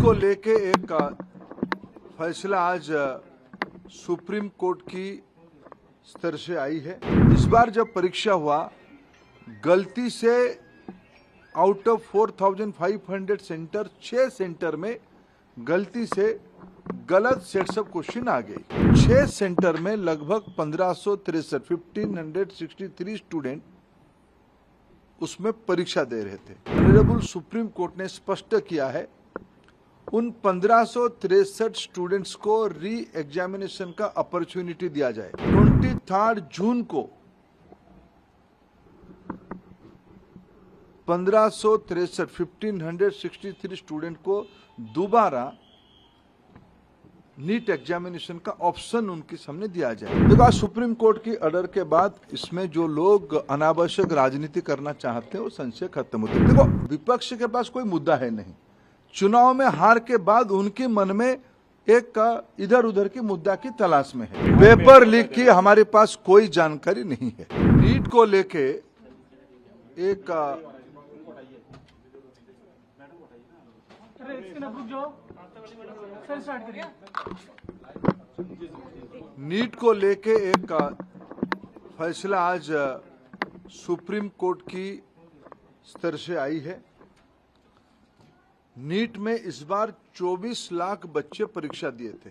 को लेके एक फैसला आज सुप्रीम कोर्ट की स्तर से आई है। इस बार जब परीक्षा हुआ, गलती से आउट ऑफ 4500 सेंटर 6 सेंटर में गलती से गलत सेट्स ऑफ क्वेश्चन आ गई। 6 सेंटर में लगभग 1563 स्टूडेंट उसमें परीक्षा दे रहे थे। ऑनरेबल सुप्रीम कोर्ट ने स्पष्ट किया है, उन 1563 स्टूडेंट्स को री एग्जामिनेशन का अपॉर्चुनिटी दिया जाए। 23 जून को 1563 स्टूडेंट को दोबारा नीट एग्जामिनेशन का ऑप्शन उनके सामने दिया जाए। देखो, आज सुप्रीम कोर्ट की ऑर्डर के बाद इसमें जो लोग अनावश्यक राजनीति करना चाहते हैं वो संशय खत्म होते हैं। देखो, विपक्ष के पास कोई मुद्दा है नहीं। चुनाव में हार के बाद उनके मन में एक इधर उधर की मुद्दा की तलाश में है। पेपर लीक की हमारे पास कोई जानकारी नहीं है। नीट को लेके एक नीट को लेके एक फैसला आज सुप्रीम कोर्ट की स्तर से आई है। नीट में इस बार 24 लाख बच्चे परीक्षा दिए थे।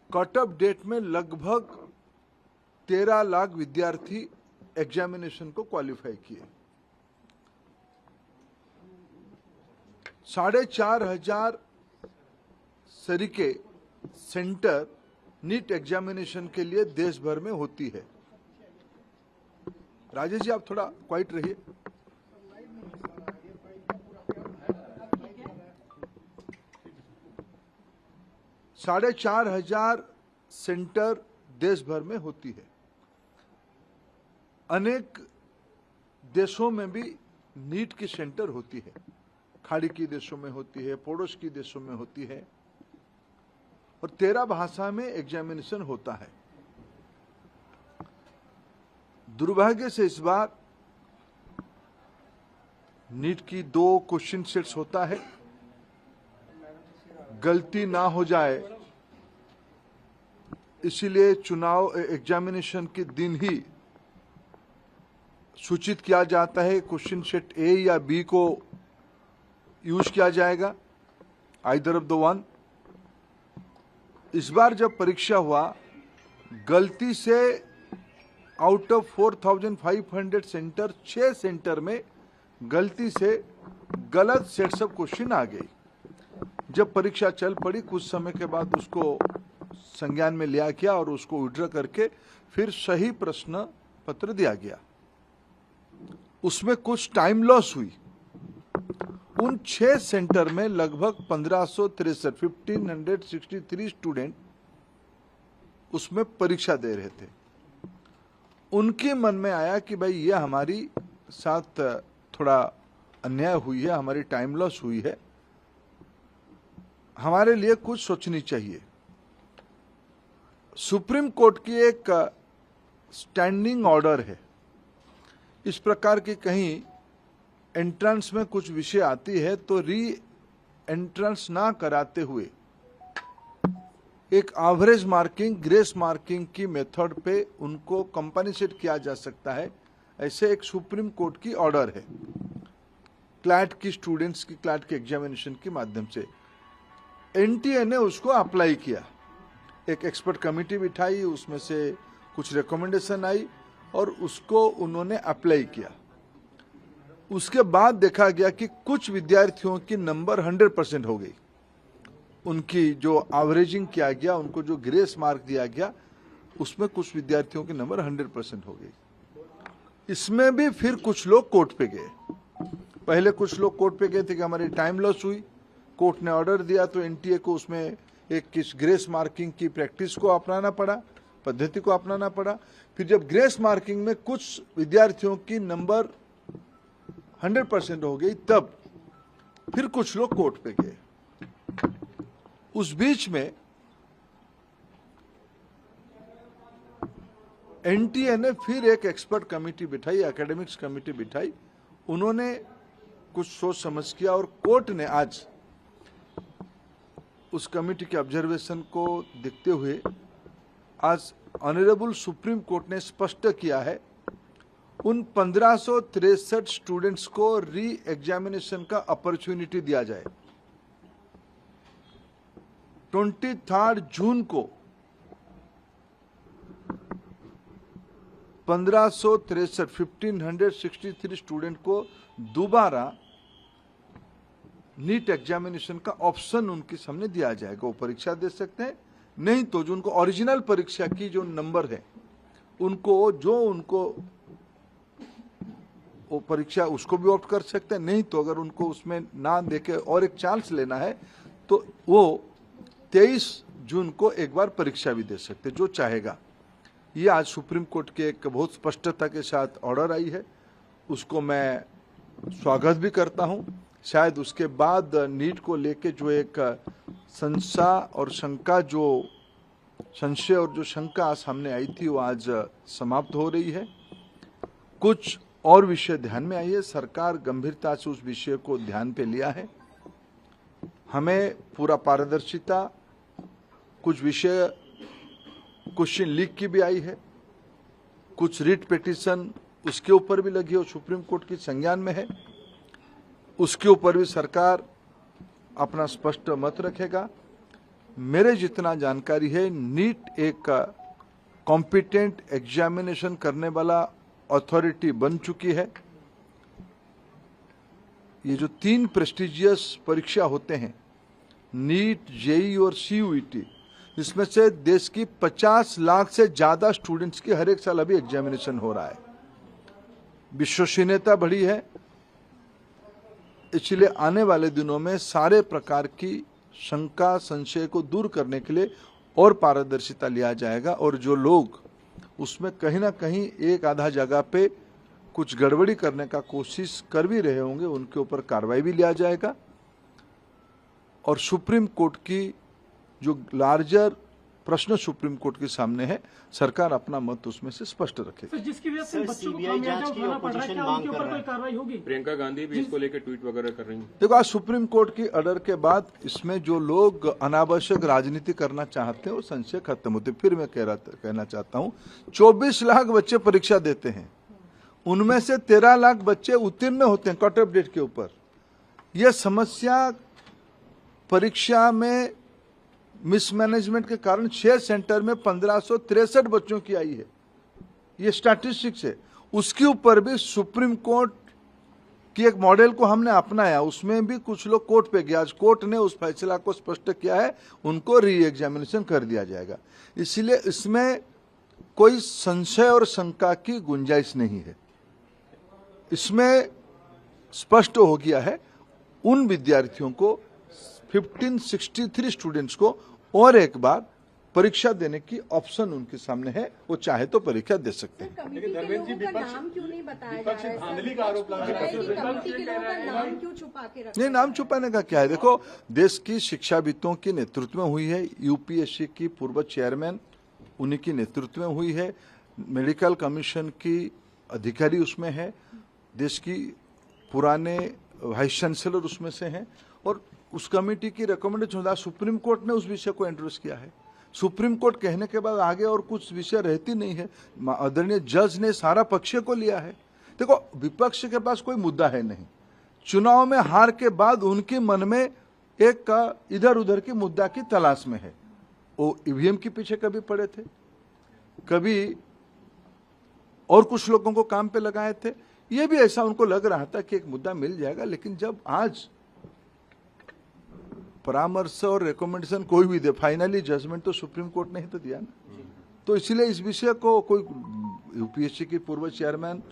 कट ऑफ डेट में लगभग 13 लाख विद्यार्थी एग्जामिनेशन को क्वालिफाई किए। 4,500 सरीके सेंटर नीट एग्जामिनेशन के लिए देश भर में होती है। राजेश जी, आप थोड़ा क्वाइट रहिए। साढ़े 4,500 सेंटर देश भर में होती है। अनेक देशों में भी नीट की सेंटर होती है। खाड़ी की देशों में होती है, पड़ोस की देशों में होती है, और 13 भाषा में एग्जामिनेशन होता है। दुर्भाग्य से इस बार नीट की 2 क्वेश्चन सेट्स होता है। गलती ना हो जाए इसीलिए चुनाव एग्जामिनेशन के दिन ही सूचित किया जाता है क्वेश्चन सेट ए या बी को यूज किया जाएगा, आइदर ऑफ द वन। इस बार जब परीक्षा हुआ, गलती से आउट ऑफ 4500 सेंटर 6 सेंटर में गलती से गलत सेट्स ऑफ क्वेश्चन आ गई। जब परीक्षा चल पड़ी, कुछ समय के बाद उसको संज्ञान में लिया गया और उसको विड्रॉ करके फिर सही प्रश्न पत्र दिया गया। उसमें कुछ टाइम लॉस हुई। उन 6 सेंटर में लगभग 1563 स्टूडेंट उसमें परीक्षा दे रहे थे। उनके मन में आया कि भाई ये हमारी साथ थोड़ा अन्याय हुई है, हमारी टाइम लॉस हुई है, हमारे लिए कुछ सोचनी चाहिए। सुप्रीम कोर्ट की एक स्टैंडिंग ऑर्डर है। इस प्रकार की कहीं एंट्रेंस में कुछ विषय आती है तो री एंट्रेंस ना कराते हुए एक एवरेज मार्किंग, ग्रेस मार्किंग की मेथड पे उनको कंपनसेट किया जा सकता है। ऐसे एक सुप्रीम कोर्ट की ऑर्डर है। क्लैट की स्टूडेंट्स की क्लैट के एग्जामिनेशन के माध्यम से एनटीए ने उसको अप्लाई किया। एक एक्सपर्ट कमेटी बिठाई, उसमें से कुछ रिकमेंडेशन आई और उसको उन्होंने अप्लाई किया। उसके बाद देखा गया कि कुछ विद्यार्थियों की नंबर 100% हो गई। उनकी जो एवरेजिंग किया गया, उनको जो ग्रेस मार्क दिया गया, उसमें कुछ विद्यार्थियों की नंबर 100% हो गई। इसमें भी फिर कुछ लोग कोर्ट पे गए। पहले कुछ लोग कोर्ट पे गए थे कि हमारी टाइम लॉस हुई, कोर्ट ने ऑर्डर दिया तो एनटीए को उसमें एक किस ग्रेस मार्किंग की प्रैक्टिस को अपनाना पड़ा, पद्धति को अपनाना पड़ा। फिर जब ग्रेस मार्किंग में कुछ विद्यार्थियों की नंबर 100% हो गई, तब फिर कुछ लोग कोर्ट पे गए। उस बीच में एनटीए ने फिर एक एक्सपर्ट कमेटी बिठाई, एकेडमिक्स कमेटी बिठाई। उन्होंने कुछ सोच समझ किया और कोर्ट ने आज उस कमेटी के ऑब्जर्वेशन को देखते हुए आज ऑनरेबल सुप्रीम कोर्ट ने स्पष्ट किया है उन 1563 स्टूडेंट्स को री एग्जामिनेशन का अपॉर्चुनिटी दिया जाए। 23 जून को 1563 स्टूडेंट को दोबारा नीट एग्जामिनेशन का ऑप्शन उनके सामने दिया जाएगा। वो परीक्षा दे सकते हैं, नहीं तो जो उनको ओरिजिनल परीक्षा की जो नंबर है उनको वो परीक्षा उसको भी ऑप्ट कर सकते हैं, नहीं तो अगर उनको उसमें ना देके और एक चांस लेना है तो वो 23 जून को एक बार परीक्षा भी दे सकते हैं, जो चाहेगा। ये आज सुप्रीम कोर्ट के एक बहुत स्पष्टता के साथ ऑर्डर आई है, उसको मैं स्वागत भी करता हूं। शायद उसके बाद नीट को लेके जो एक संशय और जो शंका सामने आई थी वो आज समाप्त हो रही है। कुछ और विषय ध्यान में आई है, सरकार गंभीरता से उस विषय को ध्यान पे लिया है। हमें पूरा पारदर्शिता, कुछ विषय क्वेश्चन लीक की भी आई है, कुछ रिट पिटीशन उसके ऊपर भी लगी हो, सुप्रीम कोर्ट की संज्ञान में है, उसके ऊपर भी सरकार अपना स्पष्ट मत रखेगा। मेरे जितना जानकारी है, नीट एक कॉम्पिटेंट एग्जामिनेशन करने वाला अथॉरिटी बन चुकी है। ये जो 3 प्रेस्टिजियस परीक्षा होते हैं, नीट, जेईई और सीयूईटी, इसमें से देश की 50 लाख से ज्यादा स्टूडेंट्स की हर एक साल अभी एग्जामिनेशन हो रहा है। विश्वसनीयता बढ़ी है, इसलिए आने वाले दिनों में सारे प्रकार की शंका संशय को दूर करने के लिए और पारदर्शिता लिया जाएगा और जो लोग उसमें कहीं ना कहीं एक आधा जगह पे कुछ गड़बड़ी करने का कोशिश कर भी रहे होंगे, उनके ऊपर कार्रवाई भी लिया जाएगा। और सुप्रीम कोर्ट की जो लार्जर प्रश्न सुप्रीम कोर्ट के सामने है, सरकार अपना मत उसमें से स्पष्ट रखेगी। जिसकी वजह से बच्चों को खामियाजा उठाना पड़ रहा है, क्या उनके ऊपर कोई कार्रवाई होगी? प्रियंका गांधी भी इसको लेकर ट्वीट वगैरह कर रही हैं। देखो, आज सुप्रीम कोर्ट की ऑर्डर के बाद इसमें जो लोग अनावश्यक राजनीति करना चाहते हैं वो संशय खत्म होते। फिर मैं कहना चाहता हूँ, 24 लाख बच्चे परीक्षा देते हैं, उनमें से 13 लाख बच्चे उत्तीर्ण होते हैं कट ऑफ डेट के ऊपर। यह समस्या परीक्षा में मिसमैनेजमेंट के कारण 6 सेंटर में 1563 बच्चों की आई है, ये स्टैटिस्टिक्स है। उसके ऊपर भी सुप्रीम कोर्ट की एक मॉडल को हमने अपनाया, उसमें भी कुछ लोग कोर्ट पे गया। आज कोर्ट ने उस फैसला को स्पष्ट किया है, उनको री एग्जामिनेशन कर दिया जाएगा। इसलिए इसमें कोई संशय और शंका की गुंजाइश नहीं है। इसमें स्पष्ट हो गया है उन विद्यार्थियों को 1563 स्टूडेंट्स को और एक बार परीक्षा देने की ऑप्शन उनके सामने है, वो चाहे तो परीक्षा दे सकते हैं। लेकिन धर्मेंद्र जी, नाम क्यों नहीं बताया जा रहा है? धांधली का आरोप लगा रहे हैं, कमेटी के लोगों का नाम क्यों छुपा के रखा? नहीं, नाम छुपाने का क्या है? देखो, देश की शिक्षाविदों के नेतृत्व में हुई है, यूपीएससी की पूर्व चेयरमैन उन्हीं की नेतृत्व में हुई है, मेडिकल कमीशन की अधिकारी उसमें है, देश की पुराने वाइस चांसलर उसमें से हैं, और उस कमेटी की रिकमेंडेशन सुप्रीम कोर्ट ने उस विषय को इंट्रोड्यूस किया है। सुप्रीम कोर्ट कहने के बाद आगे और कुछ विषय रहती नहीं है। आदरणीय जज ने सारा पक्ष को लिया है। देखो, विपक्ष के पास कोई मुद्दा है नहीं। चुनाव में हार के बाद उनके मन में एक इधर उधर की मुद्दा की तलाश में है। वो ईवीएम के पीछे कभी पड़े थे, कभी और कुछ लोगों को काम पे लगाए थे। ये भी ऐसा उनको लग रहा था कि एक मुद्दा मिल जाएगा, लेकिन जब आज परामर्श और रिकमेंडेशन कोई भी दे, फाइनली जजमेंट तो सुप्रीम कोर्ट ने ही तो दिया ना। तो इसलिए इस विषय को कोई यूपीएससी की पूर्व चेयरमैन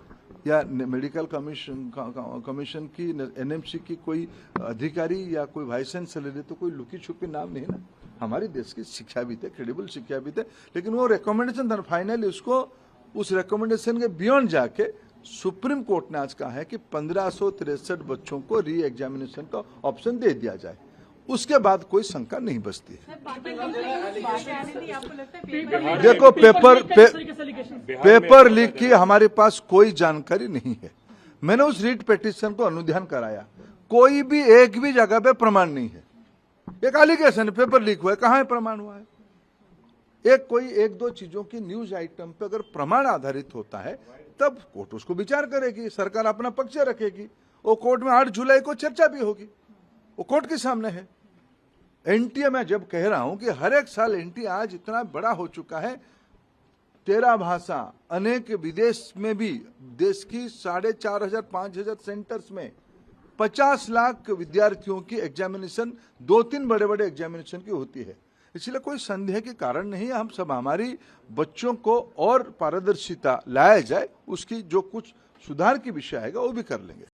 या मेडिकल कमीशन की, एनएमसी की कोई अधिकारी या कोई वाइस चांसलर, तो कोई लुकी छुपी नाम नहीं ना। हमारे देश की शिक्षाविद है, क्रेडिबल शिक्षाविद है, लेकिन वो रिकमेंडेशन था, फाइनली उसको उस रिकमेंडेशन के बियॉन्ड जाके सुप्रीम कोर्ट ने आज कहा है कि 1563 बच्चों को री एग्जामिनेशन का ऑप्शन दे दिया जाए। उसके बाद कोई शंका नहीं बचती है। देखो, पेपर लीक की हमारे पास कोई जानकारी नहीं है। मैंने उस रीट पिटीशन को अनुध्यान कराया, कोई भी एक भी जगह पे प्रमाण नहीं है। एक एलिगेशन, पेपर लीक हुआ है, कहाँ है प्रमाण हुआ है? एक दो चीजों की न्यूज आइटम पे अगर प्रमाण आधारित होता है तब कोर्ट उसको विचार करेगी, सरकार अपना पक्ष रखेगी। वो कोर्ट में 8 जुलाई को चर्चा भी होगी, वो कोर्ट के सामने है। एनटीए में जब कह रहा हूं कि हर एक साल एनटीए आज इतना बड़ा हो चुका है, 13 भाषा, अनेक विदेश में भी, देश की 4,500-5,000 सेंटर्स में 50 लाख विद्यार्थियों की एग्जामिनेशन, 2-3 बड़े बड़े एग्जामिनेशन की होती है। इसलिए कोई संदेह के कारण नहीं है। हम सब, हमारी बच्चों को और पारदर्शिता लाया जाए, उसकी जो कुछ सुधार की विषय आएगा वो भी कर लेंगे।